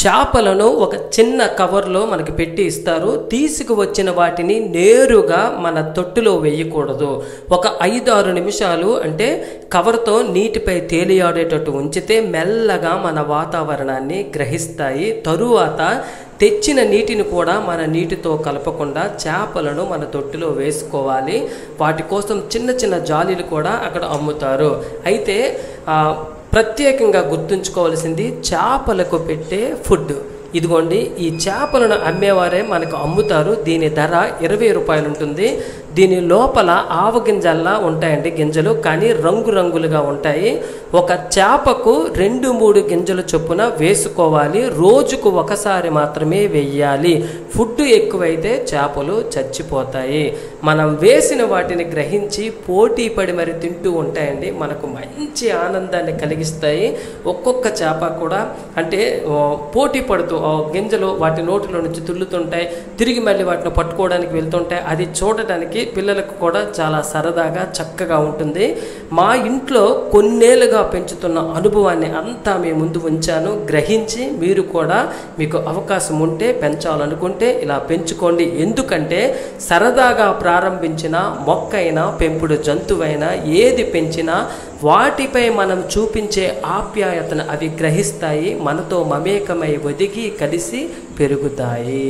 చేపలను ఒక చిన్న కవర్లో మనకి పెట్టి ఇస్తారు. తీసుకువచ్చిన వాటిని నేరుగా మన తొట్టులో వేయకూడదు. ఒక 5-6 నిమిషాలు అంటే కవర్తో నీటిపై తేలియాడేటట్టు ఉంచితే మెల్లగా మన వాతావరణాన్ని గ్రహిస్తాయి. తరువాత తెచ్చిన నీటిని కూడా మన నీటితో కలపకుండా చేపలను మన తొట్టిలో వేసుకోవాలి. వాటి కోసం చిన్న చిన్న జాలీలు కూడా అక్కడ అమ్ముతారు. అయితే ప్రత్యేకంగా గుర్తుంచుకోవాల్సింది చేపలకు పెట్టే ఫుడ్. ఇదిగోండి, ఈ చేపలను అమ్మేవారే మనకు అమ్ముతారు. దీని ధర 20 రూపాయలు ఉంటుంది. దీని లోపల ఆవగింజల్లా ఉంటాయండి గింజలు, కానీ రంగురంగులుగా ఉంటాయి. ఒక చేపకు 2-3 గింజలు చొప్పున వేసుకోవాలి. రోజుకు ఒకసారి మాత్రమే వేయాలి. ఫుడ్ ఎక్కువైతే చేపలు చచ్చిపోతాయి. మనం వేసిన వాటిని గ్రహించి పోటీ పడి మరి తింటూ ఉంటాయండి. మనకు మంచి ఆనందాన్ని కలిగిస్తాయి. ఒక్కొక్క చేప కూడా అంటే పోటీ పడుతూ గింజలు వాటి నోటిలో నుంచి తుల్లుతుంటాయి, తిరిగి మళ్ళీ వాటిని పట్టుకోవడానికి వెళ్తుంటాయి. అది చూడటానికి పిల్లలకు కూడా చాలా సరదాగా చక్కగా ఉంటుంది. మా ఇంట్లో కొన్నేళ్ళుగా పెంచుతున్న అనుభవాన్ని అంతా మీ ముందు ఉంచాను. గ్రహించి మీరు కూడా మీకు అవకాశం ఉంటే పెంచాలనుకుంటే ఇలా పెంచుకోండి. ఎందుకంటే సరదాగా ప్రారంభించిన మొక్కైనా పెంపుడు జంతువైనా ఏది పెంచినా వాటిపై మనం చూపించే ఆప్యాయతను అవి గ్రహిస్తాయి. మనతో మమేకమై ఒదిగి కలిసి పెరుగుతాయి.